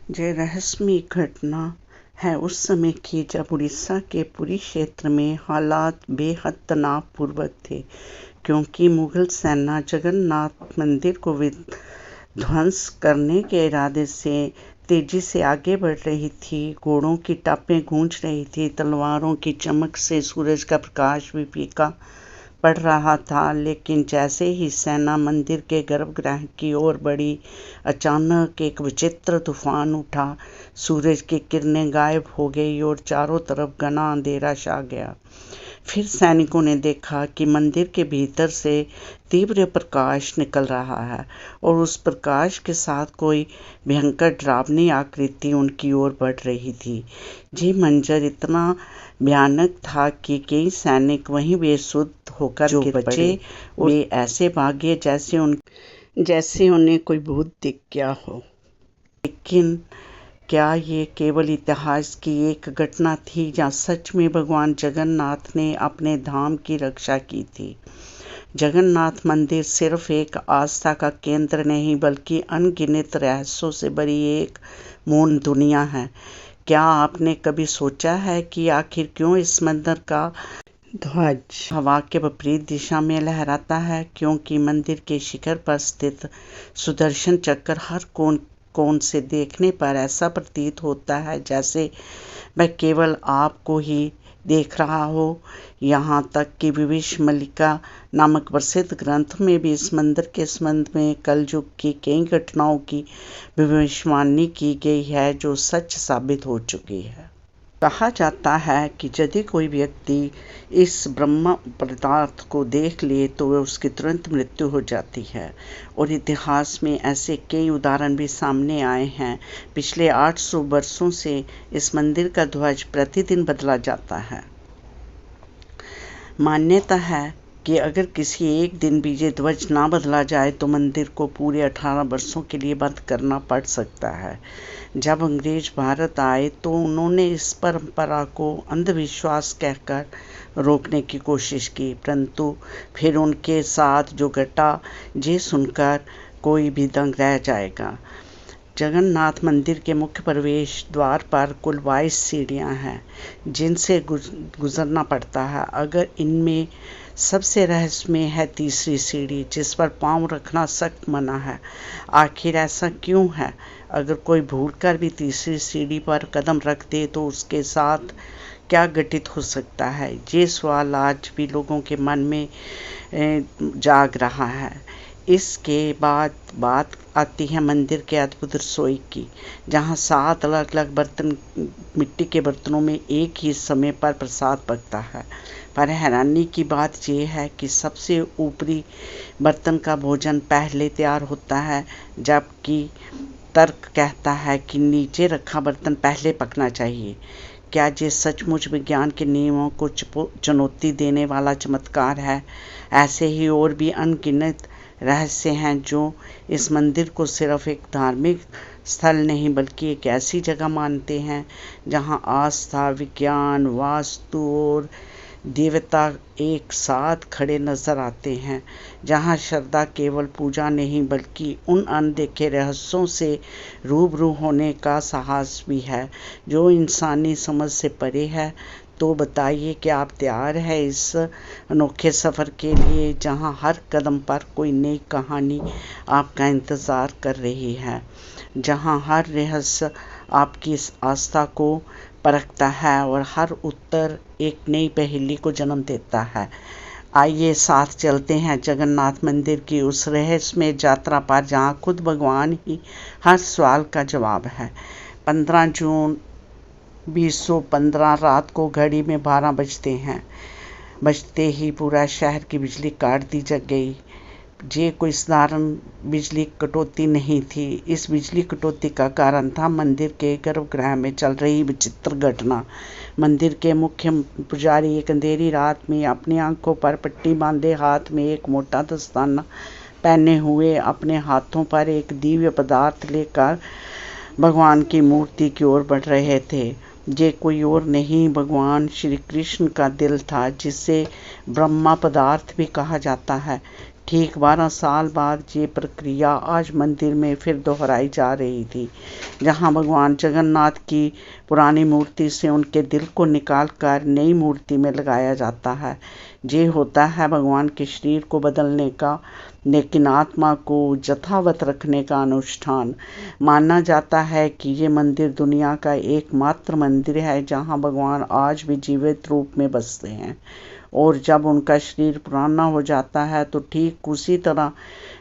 ये रहस्यमयी घटना है उस समय की जब उड़ीसा के पुरी क्षेत्र में हालात बेहद तनावपूर्वक थे, क्योंकि मुगल सेना जगन्नाथ मंदिर को ध्वंस करने के इरादे से तेजी से आगे बढ़ रही थी। घोड़ों की टापें गूंज रही थी, तलवारों की चमक से सूरज का प्रकाश भी फीका पड़ रहा था। लेकिन जैसे ही सेना मंदिर के गर्भगृह की ओर बढ़ी, अचानक एक विचित्र तूफान उठा। सूरज की किरणें गायब हो गई और चारों तरफ घना अंधेरा छा गया। फिर सैनिकों ने देखा कि मंदिर के भीतर से तीव्र प्रकाश निकल रहा है और उस प्रकाश के साथ कोई भयंकर डरावनी आकृति उनकी ओर बढ़ रही थी। ये मंजर इतना भयानक था कि कई सैनिक वहीं बेसुध होकर गिर बचे। वे ऐसे भागे जैसे उन्हें कोई भूत दिख गया हो। लेकिन क्या ये केवल इतिहास की एक घटना थी या सच में भगवान जगन्नाथ ने अपने धाम की रक्षा की थी? जगन्नाथ मंदिर सिर्फ एक आस्था का केंद्र नहीं, बल्कि अनगिनत रहस्यों से भरी एक मौन दुनिया है। क्या आपने कभी सोचा है कि आखिर क्यों इस मंदिर का ध्वज हवा के विपरीत दिशा में लहराता है? क्योंकि मंदिर के शिखर पर स्थित सुदर्शन चक्र हर कोण से देखने पर ऐसा प्रतीत होता है जैसे वह केवल आपको ही देख रहा हो। यहाँ तक कि विभीषण मल्लिका नामक प्रसिद्ध ग्रंथ में भी इस मंदिर के संबंध में कलयुग की कई घटनाओं की भविष्यवाणी की गई है, जो सच साबित हो चुकी है। कहा जाता है कि यदि कोई व्यक्ति इस ब्रह्म पदार्थ को देख ले तो वह उसकी तुरंत मृत्यु हो जाती है, और इतिहास में ऐसे कई उदाहरण भी सामने आए हैं। पिछले 800 वर्षों से इस मंदिर का ध्वज प्रतिदिन बदला जाता है। मान्यता है कि अगर किसी एक दिन भी ये ध्वज ना बदला जाए तो मंदिर को पूरे 18 वर्षों के लिए बंद करना पड़ सकता है। जब अंग्रेज भारत आए तो उन्होंने इस परंपरा को अंधविश्वास कहकर रोकने की कोशिश की, परंतु फिर उनके साथ जो घटा ये सुनकर कोई भी दंग रह जाएगा। जगन्नाथ मंदिर के मुख्य प्रवेश द्वार पर कुल 22 सीढ़ियां हैं जिनसे गुजरना पड़ता है। अगर इनमें सबसे रहस्यमय है तीसरी सीढ़ी, जिस पर पांव रखना सख्त मना है। आखिर ऐसा क्यों है? अगर कोई भूलकर भी तीसरी सीढ़ी पर कदम रख दे तो उसके साथ क्या घटित हो सकता है? ये सवाल आज भी लोगों के मन में जाग रहा है। इसके बाद बात आती है मंदिर के अद्भुत रसोई की, जहाँ 7 अलग अलग बर्तन मिट्टी के बर्तनों में एक ही समय पर प्रसाद पकता है। पर हैरानी की बात यह है कि सबसे ऊपरी बर्तन का भोजन पहले तैयार होता है, जबकि तर्क कहता है कि नीचे रखा बर्तन पहले पकना चाहिए। क्या ये सचमुच विज्ञान के नियमों को चुनौती देने वाला चमत्कार है? ऐसे ही और भी अनगिनत रहस्य हैं जो इस मंदिर को सिर्फ एक धार्मिक स्थल नहीं बल्कि एक ऐसी जगह मानते हैं जहां आस्था, विज्ञान, वास्तु और देवता एक साथ खड़े नजर आते हैं, जहां श्रद्धा केवल पूजा नहीं बल्कि उन अनदेखे रहस्यों से रूबरू होने का साहस भी है जो इंसानी समझ से परे है। तो बताइए कि आप तैयार हैं इस अनोखे सफ़र के लिए, जहां हर कदम पर कोई नई कहानी आपका इंतज़ार कर रही है, जहां हर रहस्य आपकी आस्था को परखता है और हर उत्तर एक नई पहेली को जन्म देता है। आइए साथ चलते हैं जगन्नाथ मंदिर की उस रहस्यमय यात्रा पर, जहां खुद भगवान ही हर सवाल का जवाब है। 15 जून 2015 रात को घड़ी में 12 बजते ही पूरा शहर की बिजली काट दी गई। ये कोई साधारण बिजली कटौती नहीं थी। इस बिजली कटौती का कारण था मंदिर के गर्भगृह में चल रही विचित्र घटना। मंदिर के मुख्य पुजारी एक अंधेरी रात में अपनी आंखों पर पट्टी बांधे, हाथ में एक मोटा दस्ताना पहने हुए, अपने हाथों पर एक दिव्य पदार्थ लेकर भगवान की मूर्ति की ओर बढ़ रहे थे। ये कोई और नहीं भगवान श्री कृष्ण का दिल था, जिसे ब्रह्मा पदार्थ भी कहा जाता है, ठीक 12 साल बाद ये प्रक्रिया आज मंदिर में फिर दोहराई जा रही थी, जहां भगवान जगन्नाथ की पुरानी मूर्ति से उनके दिल को निकालकर नई मूर्ति में लगाया जाता है। ये होता है भगवान के शरीर को बदलने का, लेकिन आत्मा को यथावत रखने का अनुष्ठान। माना जाता है कि ये मंदिर दुनिया का एकमात्र मंदिर है जहां भगवान आज भी जीवित रूप में बसते हैं, और जब उनका शरीर पुराना हो जाता है तो ठीक उसी तरह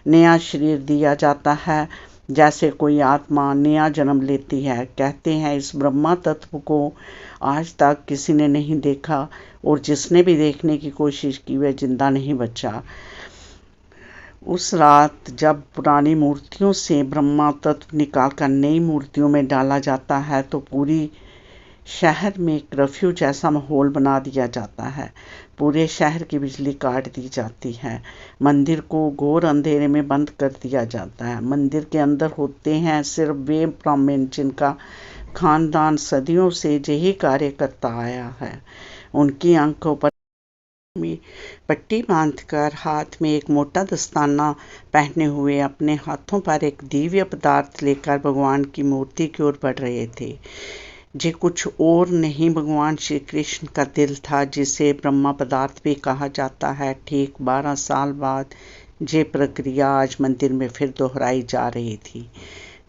नया शरीर दिया जाता है जैसे कोई आत्मा नया जन्म लेती है। कहते हैं इस ब्रह्मा तत्व को आज तक किसी ने नहीं देखा, और जिसने भी देखने की कोशिश की वह जिंदा नहीं बचा। उस रात जब पुरानी मूर्तियों से ब्रह्मा तत्व निकालकर नई मूर्तियों में डाला जाता है तो पूरी शहर में एक कर्फ्यू जैसा माहौल बना दिया जाता है। पूरे शहर की बिजली काट दी जाती है। मंदिर को घोर अंधेरे में बंद कर दिया जाता है। मंदिर के अंदर होते हैं सिर्फ वे ब्राह्मण जिनका खानदान सदियों से यही कार्य करता आया है। उनकी आंखों पर में पट्टी बांधकर हाथ में एक मोटा दस्ताना पहने हुए अपने हाथों पर एक दिव्य पदार्थ लेकर भगवान की मूर्ति की ओर बढ़ रहे थे। ये कुछ और नहीं भगवान श्री कृष्ण का दिल था, जिसे ब्रह्मा पदार्थ भी कहा जाता है। ठीक 12 साल बाद ये प्रक्रिया आज मंदिर में फिर दोहराई जा रही थी,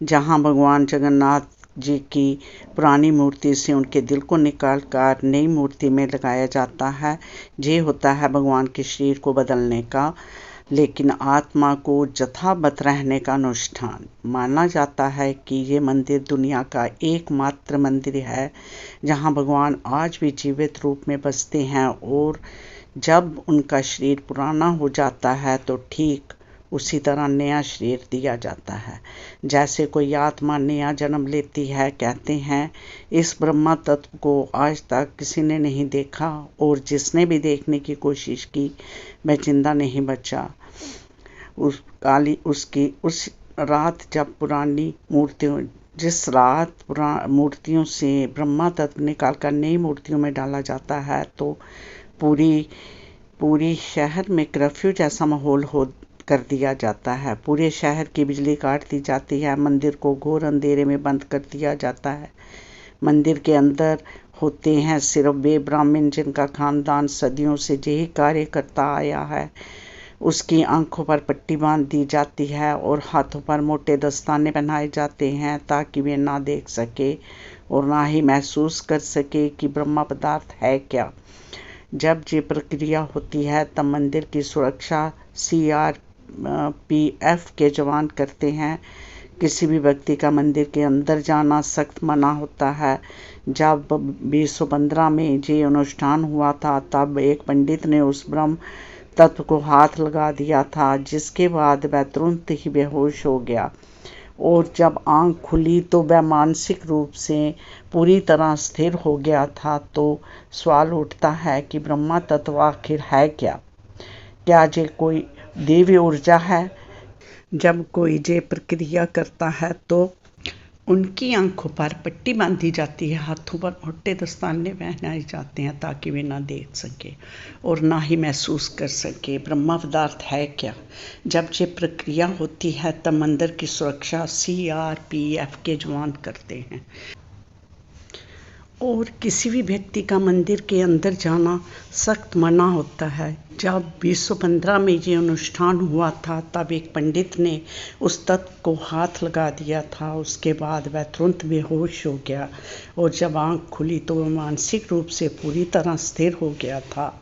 जहां भगवान जगन्नाथ जी की पुरानी मूर्ति से उनके दिल को निकालकर नई मूर्ति में लगाया जाता है। ये होता है भगवान के शरीर को बदलने का, लेकिन आत्मा को यथावत रहने का अनुष्ठान। माना जाता है कि ये मंदिर दुनिया का एकमात्र मंदिर है जहां भगवान आज भी जीवित रूप में बसते हैं, और जब उनका शरीर पुराना हो जाता है तो ठीक उसी तरह नया शरीर दिया जाता है जैसे कोई आत्मा नया जन्म लेती है। कहते हैं इस ब्रह्मा तत्व को आज तक किसी ने नहीं देखा, और जिसने भी देखने की कोशिश की वह जिंदा नहीं बचा। उस रात जब पुरानी मूर्तियों जिस रात मूर्तियों से ब्रह्मा तत्व निकालकर नई मूर्तियों में डाला जाता है तो पूरी शहर में कर्फ्यू जैसा माहौल कर दिया जाता है। पूरे शहर की बिजली काट दी जाती है। मंदिर को घोर अंधेरे में बंद कर दिया जाता है। मंदिर के अंदर होते हैं सिर्फ वे ब्राह्मण जिनका खानदान सदियों से यही कार्य करता आया है। उसकी आंखों पर पट्टी बांध दी जाती है और हाथों पर मोटे दस्ताने पहनाए जाते हैं ताकि वे ना देख सके और ना ही महसूस कर सके कि ब्रह्मा पदार्थ है क्या। जब ये प्रक्रिया होती है तब मंदिर की सुरक्षा CRPF के जवान करते हैं। किसी भी व्यक्ति का मंदिर के अंदर जाना सख्त मना होता है। जब 2015 में ये अनुष्ठान हुआ था तब एक पंडित ने उस ब्रह्म तत्व को हाथ लगा दिया था, जिसके बाद वह तुरंत ही बेहोश हो गया, और जब आंख खुली तो वह मानसिक रूप से पूरी तरह स्थिर हो गया था। तो सवाल उठता है कि ब्रह्मा तत्व आखिर है क्या? क्या ये कोई दिव्य ऊर्जा है? जब कोई ये प्रक्रिया करता है तो उनकी आंखों पर पट्टी बांधी जाती है, हाथों पर मोटे दस्ताने पहनाए जाते हैं ताकि वे ना देख सके और ना ही महसूस कर सके ब्रह्मा पदार्थ है क्या। जब ये प्रक्रिया होती है तब मंदिर की सुरक्षा CRPF के जवान करते हैं और किसी भी व्यक्ति का मंदिर के अंदर जाना सख्त मना होता है। जब 2015 में ये अनुष्ठान हुआ था तब एक पंडित ने उस तत्व को हाथ लगा दिया था। उसके बाद वह तुरंत बेहोश हो गया और जब आंख खुली तो वह मानसिक रूप से पूरी तरह स्थिर हो गया था।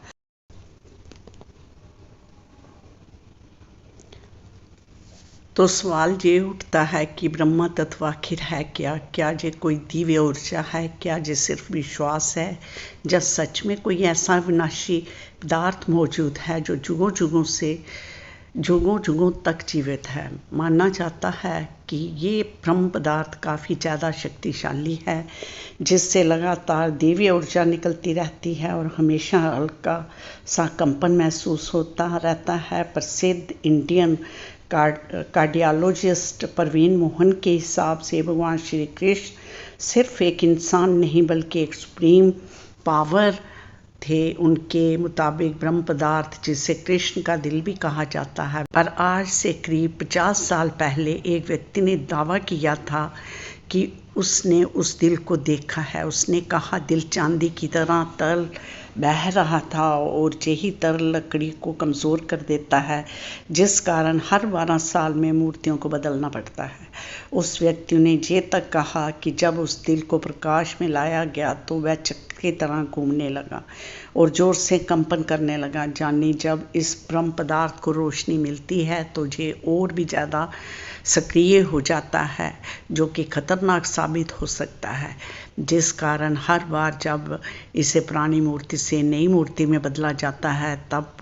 तो सवाल ये उठता है कि ब्रह्मा तत्व आखिर है क्या? क्या ये कोई दिव्य ऊर्जा है? क्या ये सिर्फ विश्वास है? या सच में कोई ऐसा विनाशी पदार्थ मौजूद है जो जुगों जुगों तक जीवित है? माना जाता है कि ये ब्रह्म पदार्थ काफ़ी ज़्यादा शक्तिशाली है, जिससे लगातार दिव्य ऊर्जा निकलती रहती है और हमेशा हल्का सा कंपन महसूस होता रहता है। प्रसिद्ध इंडियन कार्डियोलॉजिस्ट प्रवीण मोहन के हिसाब से भगवान श्री कृष्ण सिर्फ एक इंसान नहीं बल्कि एक सुप्रीम पावर थे उनके मुताबिक ब्रह्म पदार्थ, जिसे कृष्ण का दिल भी कहा जाता है। पर आज से करीब 50 साल पहले एक व्यक्ति ने दावा किया था कि उसने उस दिल को देखा है। उसने कहा दिल चांदी की तरह तरल बह रहा था और यही तरल लकड़ी को कमज़ोर कर देता है, जिस कारण हर 12 साल में मूर्तियों को बदलना पड़ता है। उस व्यक्ति ने ये तक कहा कि जब उस दिल को प्रकाश में लाया गया तो वह चक्र की तरह घूमने लगा और ज़ोर से कंपन करने लगा। यानी जब इस ब्रह्म पदार्थ को रोशनी मिलती है तो ये और भी ज़्यादा सक्रिय हो जाता है, जो कि खतरनाक साबित हो सकता है, जिस कारण हर बार जब इसे पुरानी मूर्ति से नई मूर्ति में बदला जाता है तब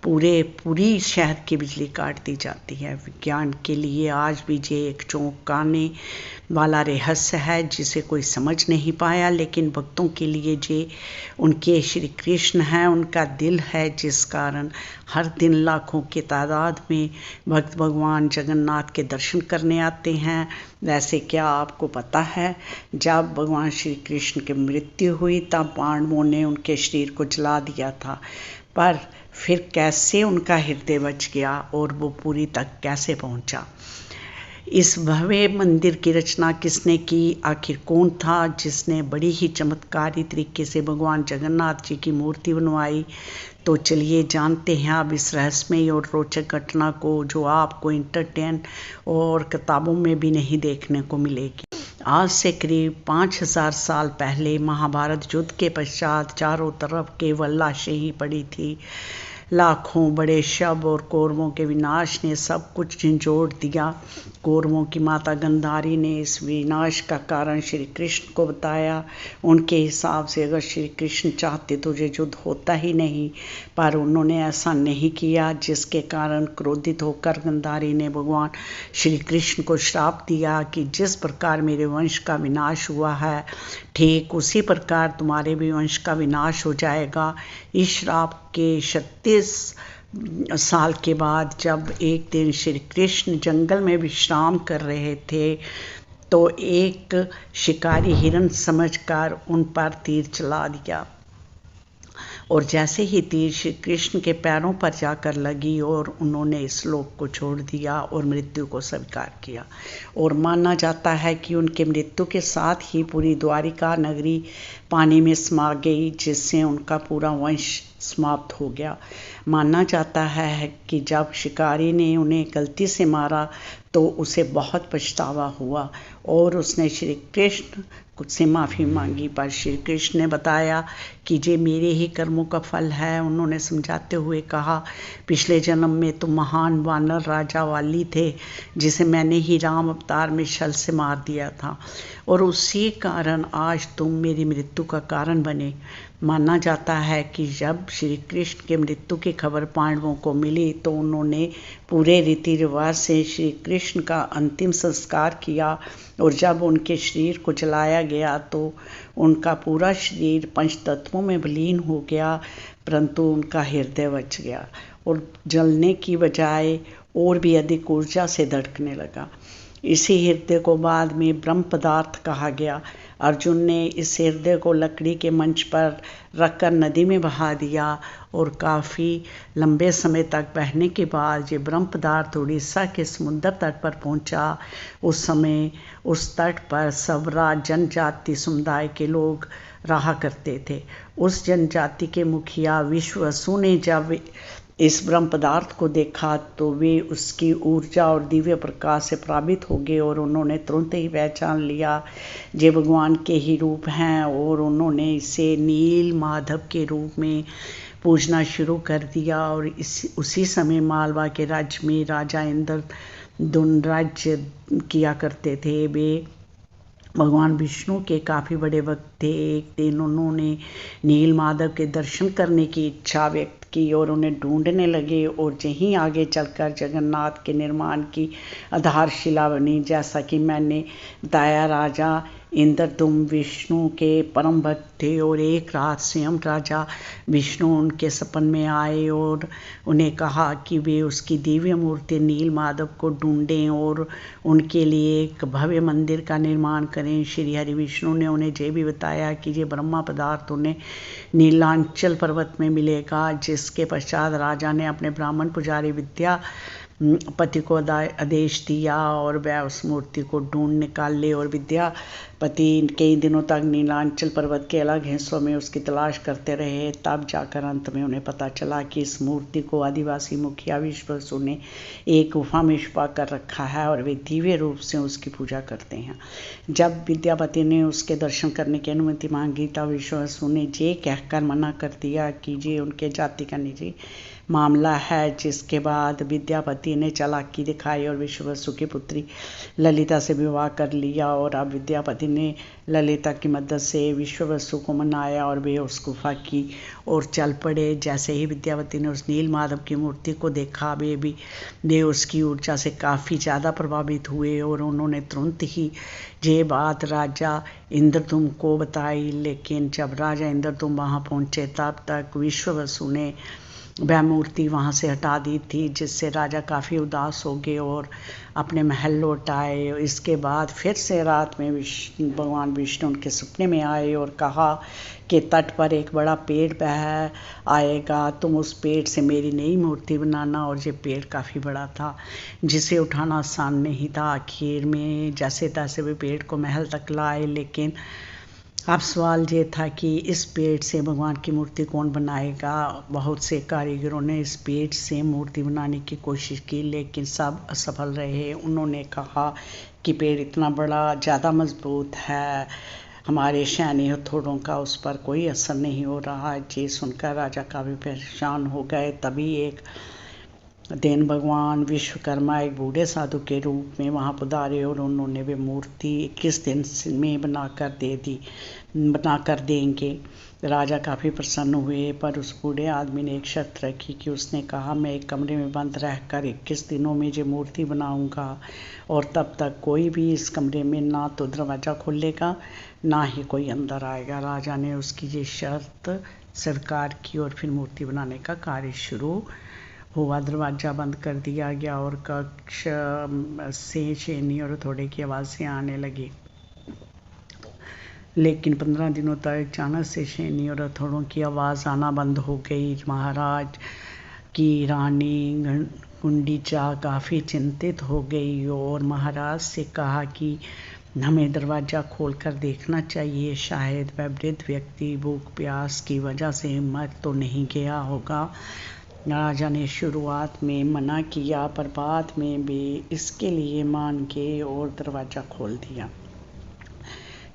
पूरी शहर की बिजली काट दी जाती है। विज्ञान के लिए आज भी ये एक चौंकाने वाला रहस्य है जिसे कोई समझ नहीं पाया, लेकिन भक्तों के लिए ये उनके श्री कृष्ण हैं, उनका दिल है, जिस कारण हर दिन लाखों की तादाद में भक्त भगवान जगन्नाथ के दर्शन करने आते हैं। वैसे क्या आपको पता है, जब भगवान श्री कृष्ण की मृत्यु हुई तब पांडवों ने उनके शरीर को जला दिया था, पर फिर कैसे उनका हृदय बच गया और वो पुरी तक कैसे पहुंचा? इस भव्य मंदिर की रचना किसने की? आखिर कौन था जिसने बड़ी ही चमत्कारी तरीके से भगवान जगन्नाथ जी की मूर्ति बनवाई? तो चलिए जानते हैं अब इस रहस्यमय और रोचक घटना को, जो आपको इंटरटेन और किताबों में भी नहीं देखने को मिलेगी। आज से करीब 5000 साल पहले महाभारत युद्ध के पश्चात चारों तरफ केवल लाशें ही पड़ी थी। लाखों बड़े शव और कौरवों के विनाश ने सब कुछ झंझोड़ दिया। कौरवों की माता गंधारी ने इस विनाश का कारण श्री कृष्ण को बताया। उनके हिसाब से अगर श्री कृष्ण चाहते तो ये युद्ध होता ही नहीं, पर उन्होंने ऐसा नहीं किया, जिसके कारण क्रोधित होकर गंधारी ने भगवान श्री कृष्ण को श्राप दिया कि जिस प्रकार मेरे वंश का विनाश हुआ है, ठीक उसी प्रकार तुम्हारे भी वंश का विनाश हो जाएगा। इस श्राप के 36 साल के बाद जब एक दिन श्री कृष्ण जंगल में विश्राम कर रहे थे तो एक शिकारी हिरण समझकर उन पर तीर चला दिया और जैसे ही तीर श्री कृष्ण के पैरों पर जाकर लगी और उन्होंने इस लोक को छोड़ दिया और मृत्यु को स्वीकार किया। और माना जाता है कि उनके मृत्यु के साथ ही पूरी द्वारिका नगरी पानी में समा गई, जिससे उनका पूरा वंश समाप्त हो गया। माना जाता है कि जब शिकारी ने उन्हें गलती से मारा तो उसे बहुत पछतावा हुआ और उसने श्री कृष्ण से माफ़ी मांगी, पर श्री कृष्ण ने बताया कि ये मेरे ही कर्मों का फल है। उन्होंने समझाते हुए कहा, पिछले जन्म में तुम महान वानर राजा वाली थे, जिसे मैंने ही राम अवतार में छल से मार दिया था और उसी कारण आज तुम मेरी मृत्यु का कारण बने। माना जाता है कि जब श्री कृष्ण के मृत्यु की खबर पांडवों को मिली तो उन्होंने पूरे रीति रिवाज से श्री कृष्ण का अंतिम संस्कार किया और जब उनके शरीर को जलाया गया तो उनका पूरा शरीर पंच तत्वों में विलीन हो गया, परंतु उनका हृदय बच गया और जलने की बजाय और भी अधिक ऊर्जा से धड़कने लगा। इसी हृदय को बाद में ब्रह्म पदार्थ कहा गया। अर्जुन ने इस हृदय को लकड़ी के मंच पर रखकर नदी में बहा दिया और काफ़ी लंबे समय तक बहने के बाद ये ब्रह्म पदार्थ उड़ीसा के समुद्र तट पर पहुंचा। उस समय उस तट पर सवरा जनजाति समुदाय के लोग रहा करते थे। उस जनजाति के मुखिया विश्ववसु ने जब इस ब्रह्म पदार्थ को देखा तो वे उसकी ऊर्जा और दिव्य प्रकाश से प्रभावित हो गए और उन्होंने तुरंत ही पहचान लिया ये भगवान के ही रूप हैं और उन्होंने इसे नील माधव के रूप में पूजना शुरू कर दिया। और उसी समय मालवा के राज्य में राजा इंद्रद्युम्न राज्य किया करते थे। वे भगवान विष्णु के काफ़ी बड़े भक्त थे। एक दिन उन्होंने नील माधव के दर्शन करने की इच्छा व्यक्त की और उन्हें ढूंढने लगे और यहीं आगे चलकर जगन्नाथ के निर्माण की आधारशिला बनी। जैसा कि मैंने बताया, राजा इंद्रदुम्न विष्णु के परम भक्त थे और एक रात स्वयं राजा विष्णु उनके सपन में आए और उन्हें कहा कि वे उसकी दिव्य मूर्ति नील माधव को ढूंढें और उनके लिए एक भव्य मंदिर का निर्माण करें। श्री हरि विष्णु ने उन्हें यह भी बताया कि ये ब्रह्मा पदार्थ उन्हें नीलांचल पर्वत में मिलेगा। जिसके पश्चात राजा ने अपने ब्राह्मण पुजारी विद्यापति को आदेश दिया और वह उस मूर्ति को ढूंढ निकाल ले और विद्यापति कई दिनों तक नीलांचल पर्वत के अलग हिस्सों में उसकी तलाश करते रहे। तब जाकर अंत में उन्हें पता चला कि इस मूर्ति को आदिवासी मुखिया विश्ववसु ने एक गुफा में छुपा कर रखा है और वे दिव्य रूप से उसकी पूजा करते हैं। जब विद्यापति ने उसके दर्शन करने की अनुमति मांगी तब विश्ववसु ने ये कहकर मना कर दिया कि ये उनके जाति का निजी मामला है। जिसके बाद विद्यापति ने चालाकी दिखाई और विश्ववसु की पुत्री ललिता से विवाह कर लिया और अब विद्यापति ने ललिता की मदद से विश्ववसु को मनाया और वे उस गुफा की ओर चल पड़े। जैसे ही विद्यापति ने उस नील माधव की मूर्ति को देखा वे उसकी ऊर्जा से काफ़ी ज़्यादा प्रभावित हुए और उन्होंने तुरंत ही ये बात राजा इंद्रदुम्न को बताई। लेकिन जब राजा इंद्रदुम्न वहाँ पहुँचे तब तक विश्ववसु ने वह मूर्ति वहाँ से हटा दी थी, जिससे राजा काफ़ी उदास हो गए और अपने महल लौट आए। इसके बाद फिर से रात में भगवान विष्णु उनके सपने में आए और कहा कि तट पर एक बड़ा पेड़ बह आएगा, तुम उस पेड़ से मेरी नई मूर्ति बनाना। और ये पेड़ काफ़ी बड़ा था जिसे उठाना आसान नहीं था। आखिर में जैसे तैसे वे पेड़ को महल तक लाए, लेकिन अब सवाल ये था कि इस पेड़ से भगवान की मूर्ति कौन बनाएगा। बहुत से कारीगरों ने इस पेड़ से मूर्ति बनाने की कोशिश की लेकिन सब असफल रहे। उन्होंने कहा कि पेड़ इतना बड़ा ज़्यादा मजबूत है, हमारे सैन्य हथौड़ों का उस पर कोई असर नहीं हो रहा। ये सुनकर राजा काफ़ी परेशान हो गए। तभी एक दिन भगवान विश्वकर्मा एक बूढ़े साधु के रूप में वहाँ पधारे और उन्होंने वे मूर्ति 21 दिन में बनाकर देंगे। राजा काफ़ी प्रसन्न हुए, पर उस बूढ़े आदमी ने एक शर्त रखी कि उसने कहा, मैं एक कमरे में बंद रहकर 21 दिनों में ये मूर्ति बनाऊंगा और तब तक कोई भी इस कमरे में ना तो दरवाज़ा खोलेगा ना ही कोई अंदर आएगा। राजा ने उसकी ये शर्त स्वीकार की और फिर मूर्ति बनाने का कार्य शुरू हुआ। दरवाज़ा बंद कर दिया गया और कक्ष से छेनी और हथौड़े की आवाज़ें आने लगी। लेकिन 15 दिनों तक अचानक से छेनी और हथौड़ों की आवाज़ आना बंद हो गई। महाराज की रानी गुंडीचा काफ़ी चिंतित हो गई और महाराज से कहा कि हमें दरवाज़ा खोलकर देखना चाहिए, शायद वह वृद्ध व्यक्ति भूख प्यास की वजह से मर तो नहीं गया होगा। राजा ने शुरुआत में मना किया, पर बाद में भी इसके लिए मान गए और दरवाज़ा खोल दिया।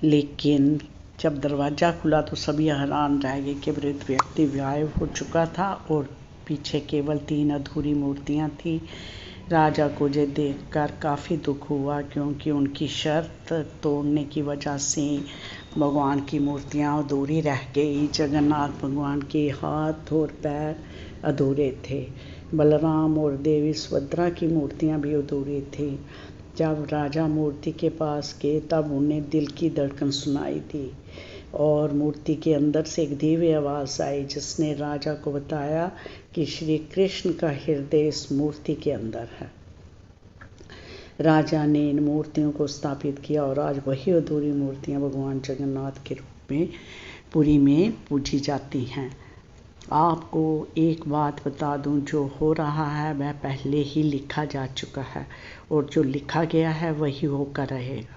लेकिन जब दरवाज़ा खुला तो सभी हैरान रह गए कि वृद्ध व्यक्ति गायब हो चुका था और पीछे केवल 3 अधूरी मूर्तियाँ थीं। राजा को ये देखकर काफ़ी दुख हुआ, क्योंकि उनकी शर्त तोड़ने की वजह से भगवान की मूर्तियाँ अधूरी रह गई। जगन्नाथ भगवान के हाथ और पैर अधूरे थे, बलराम और देवी सुभद्रा की मूर्तियाँ भी अधूरी थी। जब राजा मूर्ति के पास गए तब उन्हें दिल की धड़कन सुनाई दी और मूर्ति के अंदर से एक दिव्य आवाज़ आई, जिसने राजा को बताया कि श्री कृष्ण का हृदय इस मूर्ति के अंदर है। राजा ने इन मूर्तियों को स्थापित किया और आज वही अधूरी मूर्तियां भगवान जगन्नाथ के रूप में पुरी में पूजी जाती हैं। आपको एक बात बता दूं, जो हो रहा है वह पहले ही लिखा जा चुका है और जो लिखा गया है वही होकर रहेगा।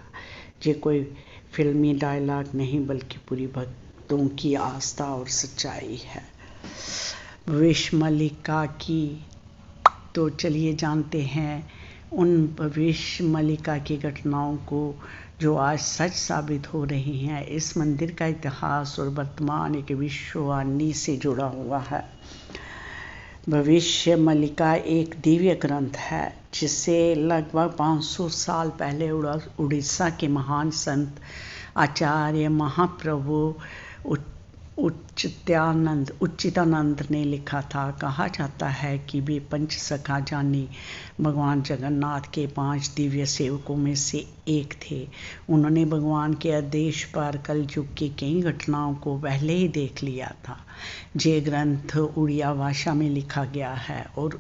ये कोई फिल्मी डायलॉग नहीं, बल्कि पूरी भक्तों की आस्था और सच्चाई है। भविष्य मलिका की तो चलिए जानते हैं उन भविष्य मलिका की घटनाओं को जो आज सच साबित हो रही हैं। इस मंदिर का इतिहास और वर्तमान एक विश्ववाणी से जुड़ा हुआ है। भविष्य मलिका एक दिव्य ग्रंथ है जिसे लगभग 500 साल पहले उड़ीसा के महान संत आचार्य महाप्रभु उच्चितानंद ने लिखा था। कहा जाता है कि वे पंच सखा जानी भगवान जगन्नाथ के 5 दिव्य सेवकों में से एक थे। उन्होंने भगवान के आदेश पर कलयुग की कई घटनाओं को पहले ही देख लिया था। ये ग्रंथ उड़िया भाषा में लिखा गया है और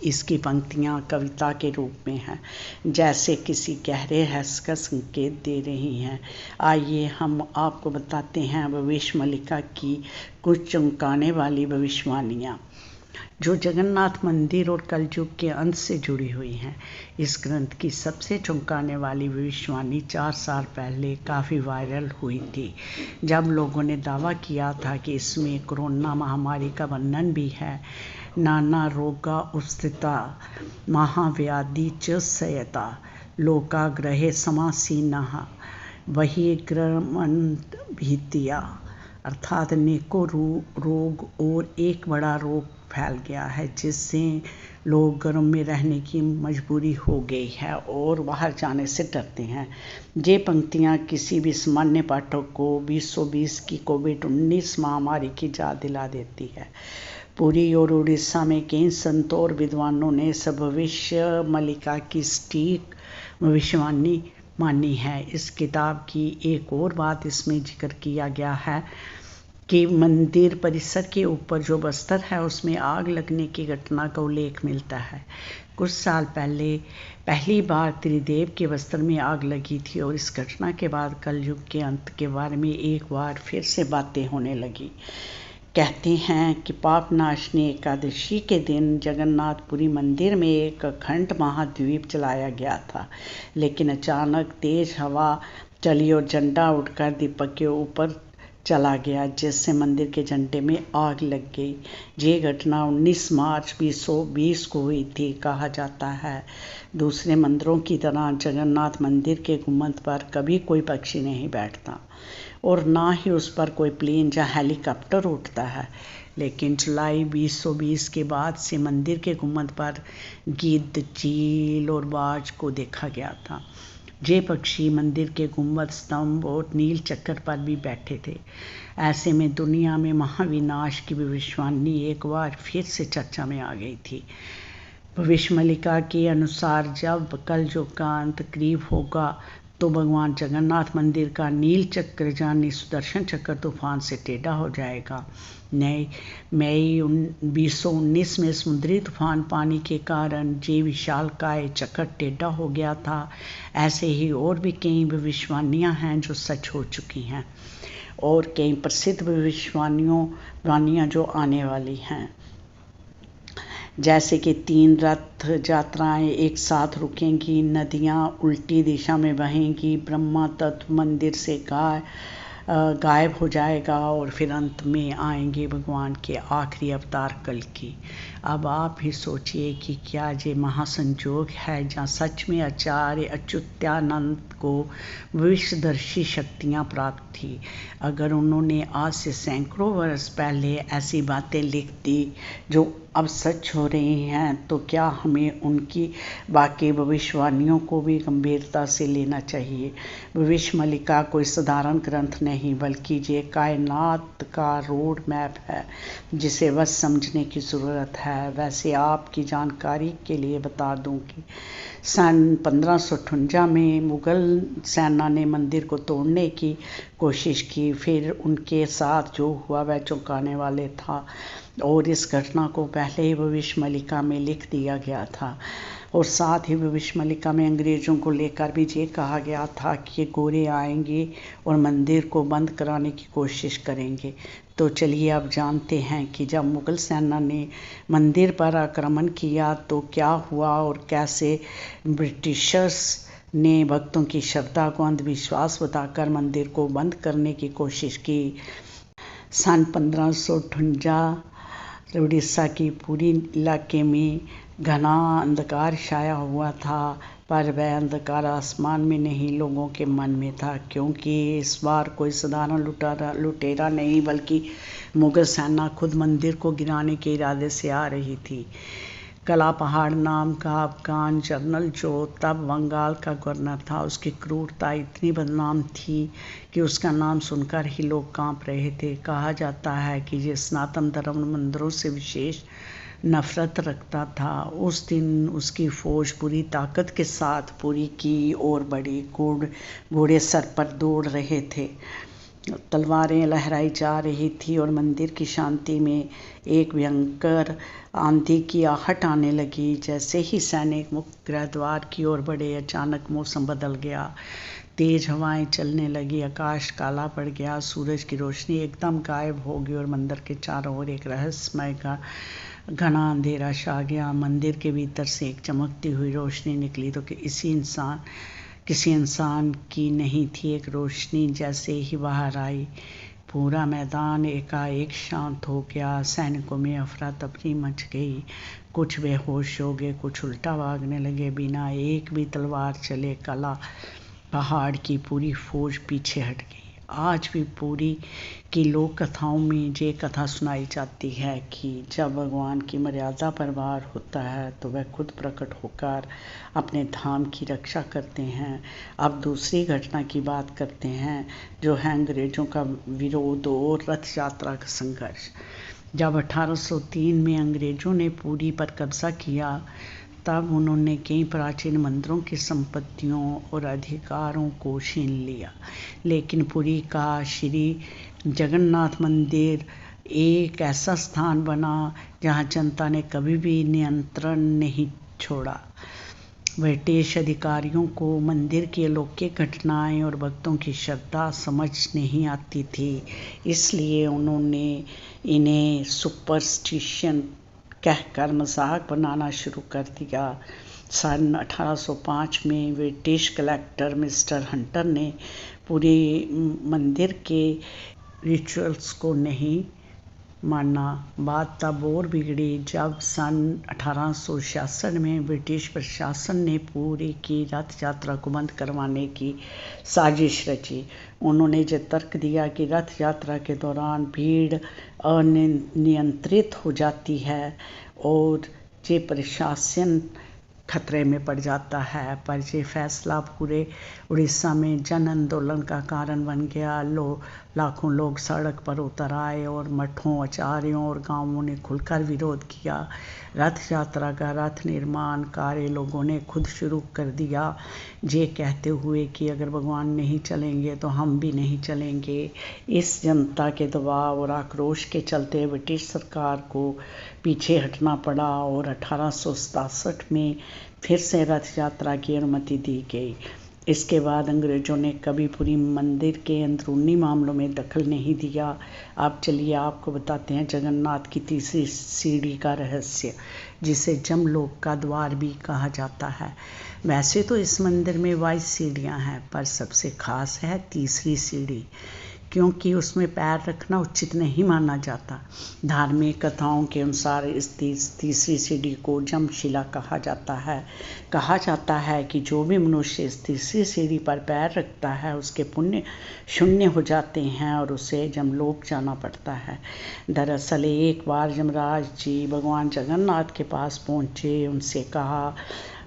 इसकी पंक्तियाँ कविता के रूप में हैं, जैसे किसी गहरे रहस्य का संकेत दे रही हैं। आइए हम आपको बताते हैं भविष्य मल्लिका की कुछ चौंकाने वाली भविष्यवाणियाँ जो जगन्नाथ मंदिर और कलयुग के अंत से जुड़ी हुई हैं। इस ग्रंथ की सबसे चौंकाने वाली भविष्यवाणी 4 साल पहले काफ़ी वायरल हुई थी, जब लोगों ने दावा किया था कि इसमें कोरोना महामारी का वर्णन भी है। नाना रोगा उपस्थिता महाव्याधि च संयता लोकाग्रहे समासीनः बहिर्गमन भीतिया, अर्थात अनेकों रोग और एक बड़ा रोग फैल गया है जिससे लोग घरों में रहने की मजबूरी हो गई है और बाहर जाने से डरते हैं। ये पंक्तियाँ किसी भी सामान्य पाठक को 2020 की कोविड-19 महामारी की याद दिला देती है। पुरी और उड़ीसा में कई संतों और विद्वानों ने इस भविष्य मल्लिका की सटीक भविष्यवाणी मानी है। इस किताब की एक और बात इसमें जिक्र किया गया है कि मंदिर परिसर के ऊपर जो बस्तर है उसमें आग लगने की घटना का उल्लेख मिलता है। कुछ साल पहले पहली बार त्रिदेव के बस्तर में आग लगी थी और इस घटना के बाद कलयुग के अंत के बारे में एक बार फिर से बातें होने लगी। कहते हैं कि पापनाशनी एकादशी के दिन जगन्नाथपुरी मंदिर में एक अखंड महाद्वीप जलाया गया था, लेकिन अचानक तेज हवा चली और झंडा उठकर दीपक के ऊपर चला गया, जिससे मंदिर के झंडे में आग लग गई। ये घटना 19 मार्च 2020 को हुई थी। कहा जाता है दूसरे मंदिरों की तरह जगन्नाथ मंदिर के गुंबद पर कभी कोई पक्षी नहीं बैठता और ना ही उस पर कोई प्लेन या हेलीकॉप्टर उड़ता है, लेकिन जुलाई 2020 के बाद से मंदिर के गुंबद पर गिद्ध, चील और बाज को देखा गया था। ये पक्षी मंदिर के गुंबद, स्तंभ और नील चक्कर पर भी बैठे थे। ऐसे में दुनिया में महाविनाश की भविष्यवाणी एक बार फिर से चर्चा में आ गई थी। भविष्य मल्लिका के अनुसार जब कलयुग का अंत करीब होगा तो भगवान जगन्नाथ मंदिर का नील चक्र यानी सुदर्शन चक्र तूफान से टेढ़ा हो जाएगा। मई 2019 में समुद्री तूफान पानी के कारण ये विशालकाय चक्र टेढ़ा हो गया था। ऐसे ही और भी कई भविष्यवाणियाँ हैं जो सच हो चुकी हैं और कई प्रसिद्ध भविष्यवाणियाँ जो आने वाली हैं, जैसे कि 3 रथ यात्राएं एक साथ रुकेंगी, नदियाँ उल्टी दिशा में बहेंगी, ब्रह्मा तत्व मंदिर से गायब हो जाएगा और फिर अंत में आएंगे भगवान के आखिरी अवतार कल की। अब आप ही सोचिए कि क्या ये महासंयोग है जहाँ सच में आचार्य अच्युतानंद को भविष्यदर्शी शक्तियाँ प्राप्त थी। अगर उन्होंने आज से सैकड़ों वर्ष पहले ऐसी बातें लिख दी जो अब सच हो रही हैं, तो क्या हमें उनकी बाकी भविष्यवाणियों को भी गंभीरता से लेना चाहिए। भविष्य मल्लिका कोई साधारण ग्रंथ नहीं, बल्कि ये कायनात का रोड मैप है जिसे बस समझने की ज़रूरत है। वैसे आपकी जानकारी के लिए बता दूं कि सन 1558 में मुग़ल सेना ने मंदिर को तोड़ने की कोशिश की। फिर उनके साथ जो हुआ वह चौंकाने वाले था और इस घटना को पहले ही भविष्य मल्लिका में लिख दिया गया था। और साथ ही भविष्य मल्लिका में अंग्रेज़ों को लेकर भी ये कहा गया था कि ये गोरे आएंगे और मंदिर को बंद कराने की कोशिश करेंगे। तो चलिए अब जानते हैं कि जब मुग़ल सेना ने मंदिर पर आक्रमण किया तो क्या हुआ और कैसे ब्रिटिशर्स ने भक्तों की श्रद्धा को अंधविश्वास बताकर मंदिर को बंद करने की कोशिश की। सन 1558 उड़ीसा की पूरी इलाके में घना अंधकार छाया हुआ था, पर वह अंधकार आसमान में नहीं लोगों के मन में था, क्योंकि इस बार कोई साधारण लुटेरा नहीं बल्कि मुग़ल सेना खुद मंदिर को गिराने के इरादे से आ रही थी। कला पहाड़ नाम का अफगान जनरल जो तब बंगाल का गवर्नर था, उसकी क्रूरता इतनी बदनाम थी कि उसका नाम सुनकर ही लोग कांप रहे थे। कहा जाता है कि ये सनातन धर्म मंदिरों से विशेष नफरत रखता था। उस दिन उसकी फौज पूरी ताकत के साथ पुरी की ओर बढ़ी। घोड़े सर पर दौड़ रहे थे, तलवारें लहराई जा रही थी और मंदिर की शांति में एक भयंकर आंधी की आहट आने लगी। जैसे ही सैनिक मुख्य गृह द्वार की ओर बढ़े, अचानक मौसम बदल गया। तेज हवाएं चलने लगी, आकाश काला पड़ गया, सूरज की रोशनी एकदम गायब हो गई और मंदिर के चारों ओर एक रहस्यमय घना अंधेरा छा गया। मंदिर के भीतर से एक चमकती हुई रोशनी निकली तो किसी इंसान की नहीं थी। एक रोशनी जैसे ही बाहर आई, पूरा मैदान एकाएक शांत हो गया। सैनिकों में अफरा तफरी मच गई। कुछ बेहोश हो गए, कुछ उल्टा भागने लगे। बिना एक भी तलवार चले काला पहाड़ की पूरी फौज पीछे हट गई। आज भी पुरी की लोक कथाओं में ये कथा सुनाई जाती है कि जब भगवान की मर्यादा पर वार होता है तो वह खुद प्रकट होकर अपने धाम की रक्षा करते हैं। अब दूसरी घटना की बात करते हैं, जो है अंग्रेजों का विरोध और रथ यात्रा का संघर्ष। जब 1803 में अंग्रेजों ने पुरी पर कब्जा किया, तब उन्होंने कई प्राचीन मंदिरों की संपत्तियों और अधिकारों को छीन लिया। लेकिन पुरी का श्री जगन्नाथ मंदिर एक ऐसा स्थान बना जहां जनता ने कभी भी नियंत्रण नहीं छोड़ा। ब्रिटिश अधिकारियों को मंदिर की अलौकिक घटनाएं और भक्तों की श्रद्धा समझ नहीं आती थी, इसलिए उन्होंने इन्हें सुपरस्टिशन कहकर मजाक बनाना शुरू कर दिया। सन 1805 में ब्रिटिश कलेक्टर मिस्टर हंटर ने पूरे मंदिर के रिचुअल्स को नहीं माना। बात तब और बिगड़ी जब सन 1866 में ब्रिटिश प्रशासन ने पुरी की रथ यात्रा को बंद करवाने की साजिश रची। उन्होंने ये तर्क दिया कि रथ यात्रा के दौरान भीड़ अनियंत्रित हो जाती है और ये प्रशासन खतरे में पड़ जाता है। पर ये फैसला पूरे उड़ीसा में जन आंदोलन का कारण बन गया। लाखों लोग सड़क पर उतर आए और मठों, आचार्यों और गांवों ने खुलकर विरोध किया। रथ यात्रा का रथ निर्माण कार्य लोगों ने खुद शुरू कर दिया, ये कहते हुए कि अगर भगवान नहीं चलेंगे तो हम भी नहीं चलेंगे। इस जनता के दबाव और आक्रोश के चलते ब्रिटिश सरकार को पीछे हटना पड़ा और 1867 में फिर से रथ यात्रा की अनुमति दी गई। इसके बाद अंग्रेजों ने कभी पुरी मंदिर के अंदरूनी मामलों में दखल नहीं दिया। अब चलिए आपको बताते हैं जगन्नाथ की तीसरी सीढ़ी का रहस्य, जिसे जमलोक का द्वार भी कहा जाता है। वैसे तो इस मंदिर में 22 सीढ़ियाँ हैं, पर सबसे खास है तीसरी सीढ़ी, क्योंकि उसमें पैर रखना उचित नहीं माना जाता। धार्मिक कथाओं के अनुसार इस तीसरी सीढ़ी को जमशिला कहा जाता है। कहा जाता है कि जो भी मनुष्य इस तीसरी सीढ़ी पर पैर रखता है उसके पुण्य शून्य हो जाते हैं और उसे जमलोक जाना पड़ता है। दरअसल एक बार यमराज जी भगवान जगन्नाथ के पास पहुँचे। उनसे कहा,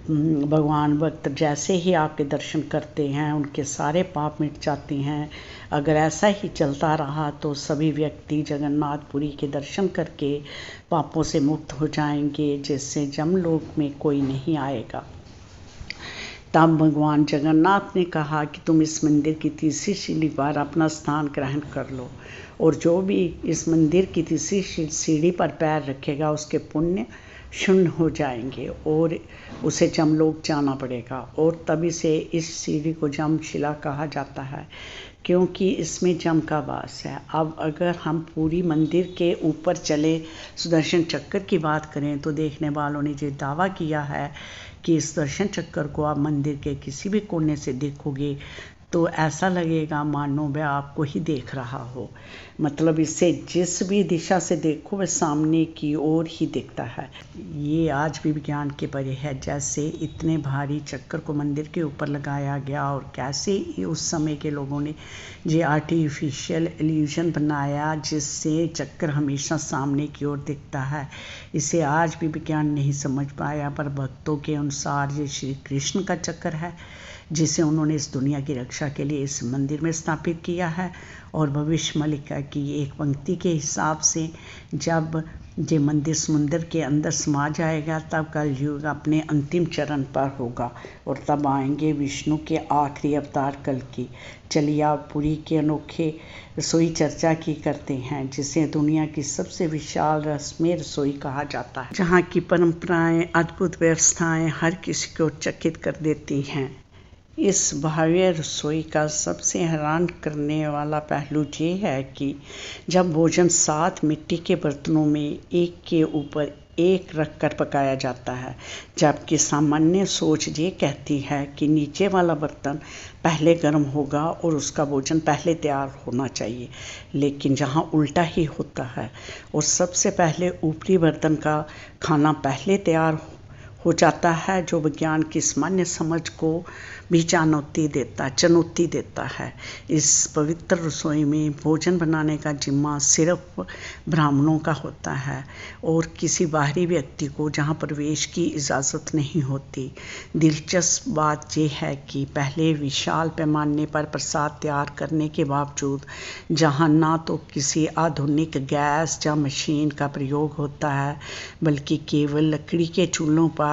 भगवान भक्त जैसे ही आपके दर्शन करते हैं उनके सारे पाप मिट जाते हैं। अगर ऐसा ही चलता रहा तो सभी व्यक्ति जगन्नाथपुरी के दर्शन करके पापों से मुक्त हो जाएंगे, जिससे जमलोक में कोई नहीं आएगा। तब भगवान जगन्नाथ ने कहा कि तुम इस मंदिर की तीसरी सीढ़ी पर अपना स्थान ग्रहण कर लो, और जो भी इस मंदिर की तीसरी सीढ़ी पर पैर रखेगा उसके पुण्य शून्य हो जाएंगे और उसे जमलोक जाना पड़ेगा। और तभी से इस सीढ़ी को जमशिला कहा जाता है, क्योंकि इसमें जम का वास है। अब अगर हम पूरी मंदिर के ऊपर चले सुदर्शन चक्र की बात करें तो देखने वालों ने ये दावा किया है कि इस दर्शन चक्र को आप मंदिर के किसी भी कोने से देखोगे तो ऐसा लगेगा मानो वह आपको ही देख रहा हो। मतलब इसे जिस भी दिशा से देखो वह सामने की ओर ही दिखता है। ये आज भी विज्ञान के परे है। जैसे इतने भारी चक्कर को मंदिर के ऊपर लगाया गया और कैसे उस समय के लोगों ने ये आर्टिफिशियल इल्यूजन बनाया जिससे चक्कर हमेशा सामने की ओर दिखता है, इसे आज भी विज्ञान नहीं समझ पाया। पर भक्तों के अनुसार ये श्री कृष्ण का चक्कर है, जिसे उन्होंने इस दुनिया की रक्षा के लिए इस मंदिर में स्थापित किया है। और भविष्य में लिखा कि एक पंक्ति के हिसाब से जब ये मंदिर समुंदर के अंदर समा जाएगा, तब कलयुग अपने अंतिम चरण पर होगा और तब आएंगे विष्णु के आखिरी अवतार कल्कि। चलिए आप पुरी के अनोखे रसोई चर्चा की करते हैं, जिसे दुनिया की सबसे विशाल रस्में रसोई कहा जाता है, जहाँ की परंपराएं, अद्भुत व्यवस्थाएं हर किसी को चकित कर देती हैं। इस भव्य रसोई का सबसे हैरान करने वाला पहलू ये है कि जब भोजन 7 मिट्टी के बर्तनों में एक के ऊपर एक रख कर पकाया जाता है, जबकि सामान्य सोच ये कहती है कि नीचे वाला बर्तन पहले गर्म होगा और उसका भोजन पहले तैयार होना चाहिए, लेकिन जहाँ उल्टा ही होता है और सबसे पहले ऊपरी बर्तन का खाना पहले तैयार हो जाता है, जो विज्ञान की सामान्य समझ को भी चुनौती देता है। इस पवित्र रसोई में भोजन बनाने का जिम्मा सिर्फ ब्राह्मणों का होता है और किसी बाहरी व्यक्ति को जहां प्रवेश की इजाज़त नहीं होती। दिलचस्प बात यह है कि पहले विशाल पैमाने पर प्रसाद तैयार करने के बावजूद जहां ना तो किसी आधुनिक गैस या मशीन का प्रयोग होता है, बल्कि केवल लकड़ी के चूल्हों पर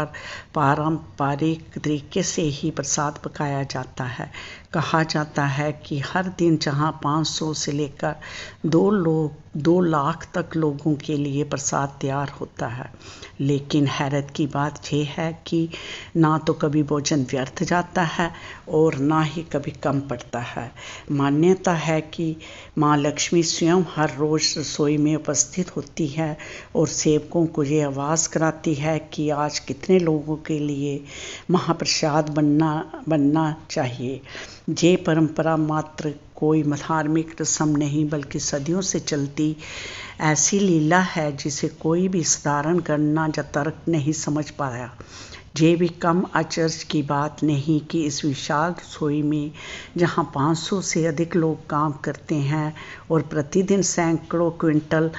पारंपरिक तरीके से ही प्रसाद पकाया जाता है। कहा जाता है कि हर दिन जहां 500 से लेकर 2 लाख तक लोगों के लिए प्रसाद तैयार होता है, लेकिन हैरत की बात यह है कि ना तो कभी भोजन व्यर्थ जाता है और ना ही कभी कम पड़ता है। मान्यता है कि माँ लक्ष्मी स्वयं हर रोज़ रसोई में उपस्थित होती है और सेवकों को ये आवाज़ कराती है कि आज कितने लोगों के लिए महाप्रसाद बनना चाहिए। ये परंपरा मात्र कोई धार्मिक रस्म नहीं, बल्कि सदियों से चलती ऐसी लीला है जिसे कोई भी साधारण गणना या तर्क नहीं समझ पाया। ये भी कम आश्चर्य की बात नहीं कि इस विशाल रसोई में जहां 500 से अधिक लोग काम करते हैं और प्रतिदिन सैकड़ों क्विंटल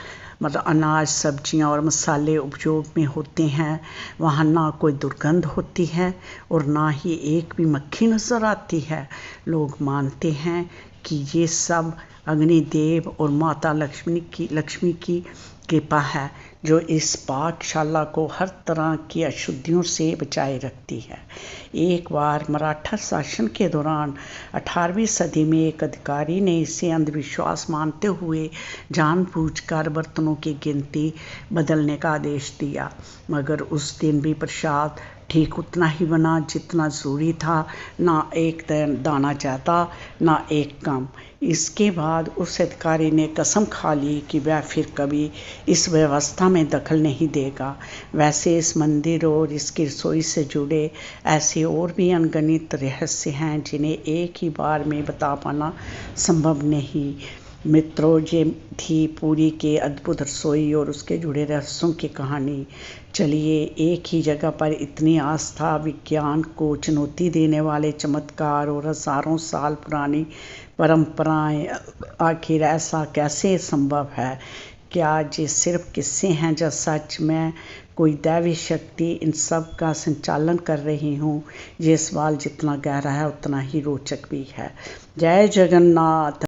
अनाज, सब्जियां और मसाले उपयोग में होते हैं, वहाँ ना कोई दुर्गंध होती है और ना ही एक भी मक्खी नज़र आती है। लोग मानते हैं कि ये सब अग्निदेव और माता लक्ष्मी की कृपा है, जो इस पाकशाला को हर तरह की अशुद्धियों से बचाए रखती है। एक बार मराठा शासन के दौरान 18वीं सदी में एक अधिकारी ने इसे अंधविश्वास मानते हुए जानबूझकर बर्तनों की गिनती बदलने का आदेश दिया, मगर उस दिन भी प्रसाद ठीक उतना ही बना जितना ज़रूरी था, ना एक दाना ज़्यादा ना एक कम। इसके बाद उस अधिकारी ने कसम खा ली कि वह फिर कभी इस व्यवस्था में दखल नहीं देगा। वैसे इस मंदिर और इसकी रसोई से जुड़े ऐसे और भी अनगिनत रहस्य हैं जिन्हें एक ही बार में बता पाना संभव नहीं। मित्रों, ये थी पुरी के अद्भुत रसोई और उसके जुड़े रहस्यों की कहानी। चलिए, एक ही जगह पर इतनी आस्था, विज्ञान को चुनौती देने वाले चमत्कार और हज़ारों साल पुरानी परंपराएं, आखिर ऐसा कैसे संभव है? क्या ये सिर्फ किस्से हैं या सच में कोई दैवी शक्ति इन सब का संचालन कर रही हूँ? ये सवाल जितना गहरा है उतना ही रोचक भी है। जय जगन्नाथ।